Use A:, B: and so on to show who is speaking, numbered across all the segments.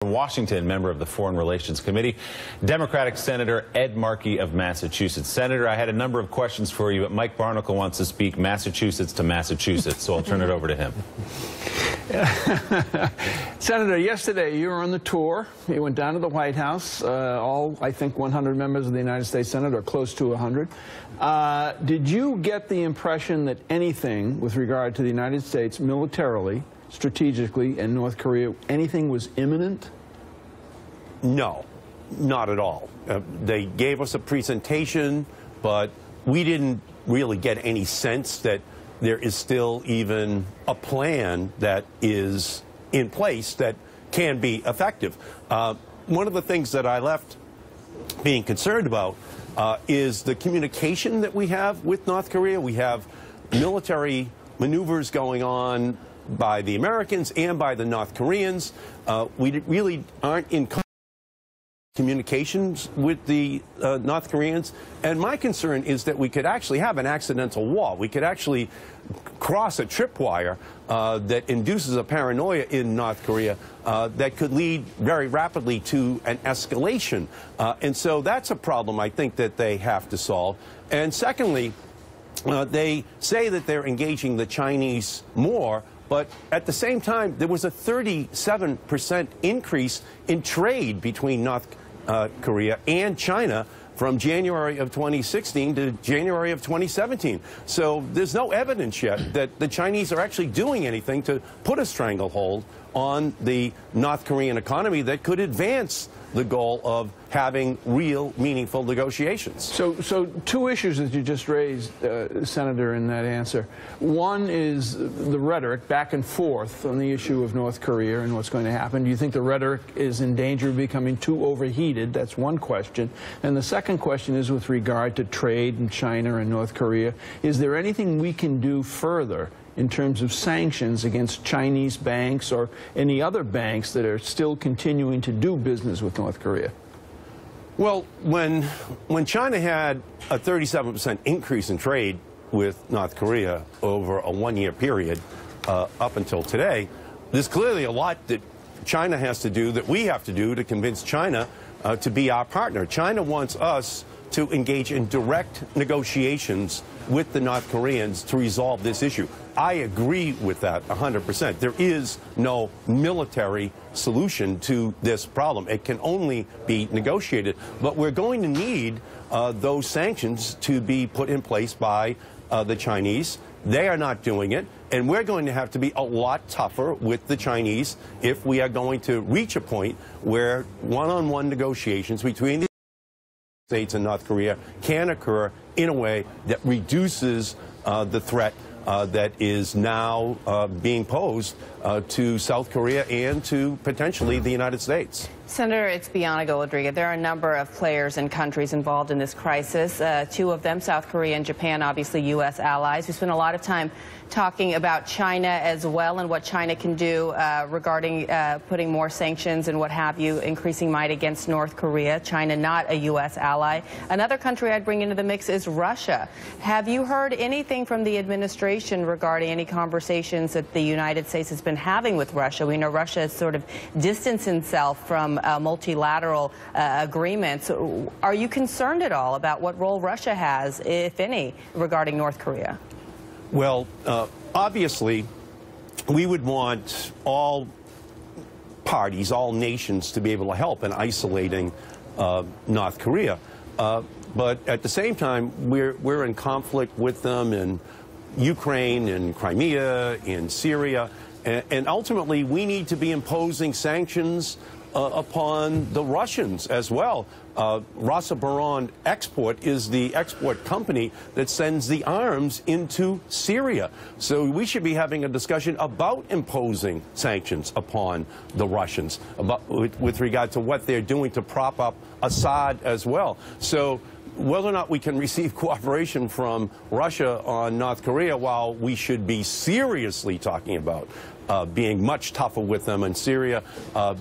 A: From Washington, member of the Foreign Relations Committee, Democratic Senator Ed Markey of Massachusetts. Senator, I had a number of questions for you, but Mike Barnacle wants to speak Massachusetts to Massachusetts, so I'll turn it over to him.
B: Senator, yesterday you were on the tour. You went down to the White House. All, I think, 100 members of the United States Senate, or close to 100. Did you get the impression that anything with regard to the United States militarily, strategically, and North Korea, anything was imminent?
C: No, not at all. They gave us a presentation, but we didn't really get any sense that there is still even a plan that is in place that can be effective. One of the things that I left being concerned about is the communication that we have with North Korea. We have military maneuvers going on by the Americans and by the North Koreans. We really aren't in communications with the North Koreans, and my concern is that we could actually have an accidental wall. We could actually cross a tripwire that induces a paranoia in North Korea that could lead very rapidly to an escalation. And so that's a problem I think that they have to solve. And secondly, they say that they're engaging the Chinese more, but at the same time, there was a 37% increase in trade between North Korea and China from January of 2016 to January of 2017. So there's no evidence yet that the Chinese are actually doing anything to put a stranglehold on the North Korean economy that could advance the goal of having real, meaningful negotiations.
B: So two issues that you just raised, Senator, in that answer. One is the rhetoric back and forth on the issue of North Korea and what's going to happen. Do you think the rhetoric is in danger of becoming too overheated? That's one question. And the second question is with regard to trade in China and North Korea. Is there anything we can do further in terms of sanctions against Chinese banks or any other banks that are still continuing to do business with North Korea?
C: Well, when China had a 37% increase in trade with North Korea over a one-year period up until today, there's clearly a lot that China has to do, that we have to do, to convince China to be our partner. China wants us to engage in direct negotiations with the North Koreans to resolve this issue. I agree with that 100%. There is no military solution to this problem. It can only be negotiated. But we're going to need those sanctions to be put in place by the Chinese. They are not doing it. And we're going to have to be a lot tougher with the Chinese if we are going to reach a point where one-on-one negotiations between the States and North Korea can occur in a way that reduces the threat that is now being posed to South Korea and to potentially the United States.
D: Senator, it's Bianna Golodryga. There are a number of players and countries involved in this crisis. Two of them, South Korea and Japan, obviously U.S. allies. We spent a lot of time talking about China as well and what China can do regarding putting more sanctions and what have you, increasing might against North Korea. China not a U.S. ally. Another country I'd bring into the mix is Russia. Have you heard anything from the administration regarding any conversations that the United States has been having with Russia? We know Russia has sort of distanced itself from multilateral agreements. Are you concerned at all about what role Russia has, if any, regarding North Korea?
C: Well, obviously, we would want all parties, all nations, to be able to help in isolating North Korea. But at the same time, we're in conflict with them in Ukraine, in Crimea, in Syria, and ultimately we need to be imposing sanctions upon the Russians as well. Rosaboron Export is the export company that sends the arms into Syria. So we should be having a discussion about imposing sanctions upon the Russians with regard to what they're doing to prop up Assad as well. So whether or not we can receive cooperation from Russia on North Korea, while we should be seriously talking about being much tougher with them in Syria,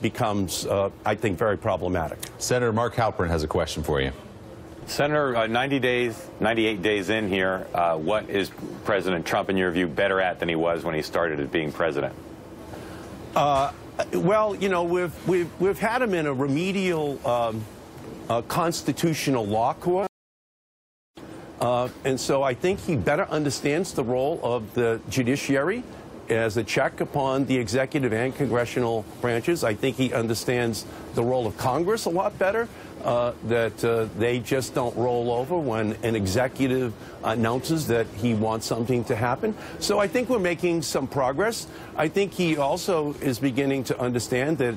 C: becomes, I think, very problematic.
A: Senator Mark Halperin has a question for you.
E: Senator, 98 days in here, what is President Trump, in your view, better at than he was when he started as being president?
C: Well, you know, we've had him in a remedial constitutional law court. And so I think he better understands the role of the judiciary as a check upon the executive and congressional branches. I think he understands the role of Congress a lot better, that they just don't roll over when an executive announces that he wants something to happen. So I think we're making some progress. I think he also is beginning to understand that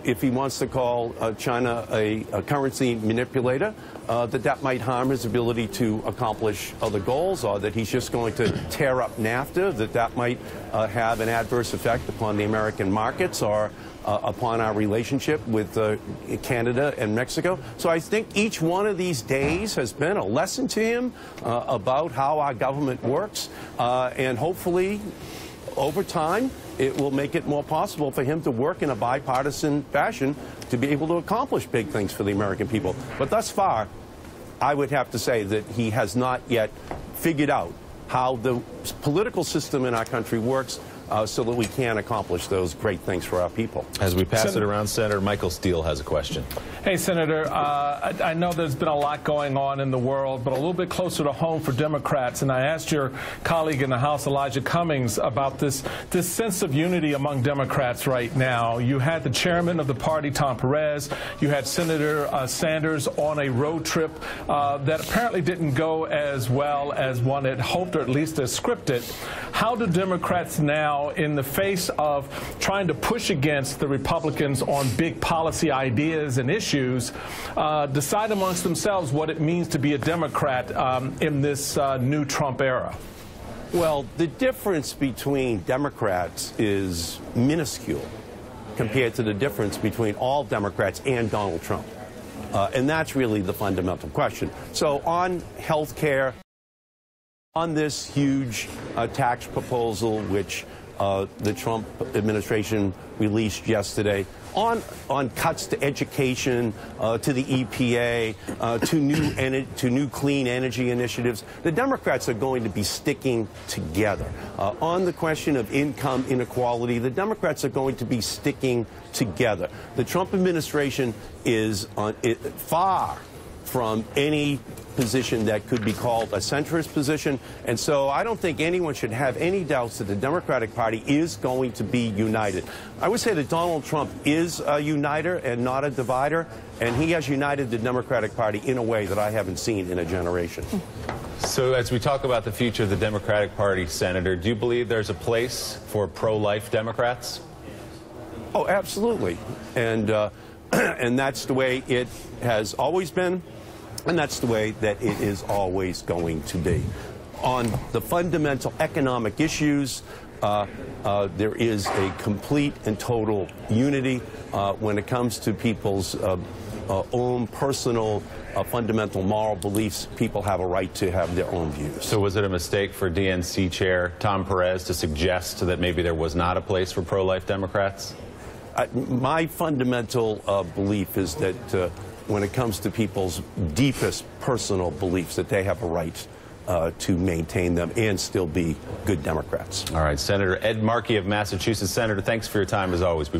C: if he wants to call China a currency manipulator, that might harm his ability to accomplish other goals, or that he's just going to tear up NAFTA, that might have an adverse effect upon the American markets or upon our relationship with Canada and Mexico. So I think each one of these days has been a lesson to him about how our government works, and hopefully over time it will make it more possible for him to work in a bipartisan fashion to be able to accomplish big things for the American people. But thus far, I would have to say that he has not yet figured out how the political system in our country works, so that we can accomplish those great things for our people.
A: As we pass it around, Senator Michael Steele has a question.
F: Hey, Senator, I know there's been a lot going on in the world, but a little bit closer to home for Democrats. And I asked your colleague in the House, Elijah Cummings, about this sense of unity among Democrats right now. You had the chairman of the party, Tom Perez. You had Senator Sanders on a road trip that apparently didn't go as well as one had hoped, or at least as scripted. How do Democrats now, in the face of trying to push against the Republicans on big policy ideas and issues, decide amongst themselves what it means to be a Democrat in this new Trump era?
C: Well, the difference between Democrats is minuscule compared to the difference between all Democrats and Donald Trump. And that's really the fundamental question. So on health care, on this huge tax proposal, which the Trump administration released yesterday, on cuts to education, to the EPA, to new clean energy initiatives, the Democrats are going to be sticking together. On the question of income inequality, the Democrats are going to be sticking together. The Trump administration is far from any position that could be called a centrist position. And so I don't think anyone should have any doubts that the Democratic Party is going to be united. I would say that Donald Trump is a uniter and not a divider, and he has united the Democratic Party in a way that I haven't seen in a generation.
A: So as we talk about the future of the Democratic Party, Senator, do you believe there's a place for pro-life Democrats?
C: Oh, absolutely. And that's the way it has always been. And that's the way that it is always going to be. On the fundamental economic issues, there is a complete and total unity. When it comes to people's own personal fundamental moral beliefs, people have a right to have their own views.
A: So was it a mistake for DNC Chair Tom Perez to suggest that maybe there was not a place for pro-life Democrats?
C: My fundamental belief is that when it comes to people's deepest personal beliefs, that they have a right to maintain them and still be good Democrats.
A: All right, Senator Ed Markey of Massachusetts. Senator, thanks for your time as always. We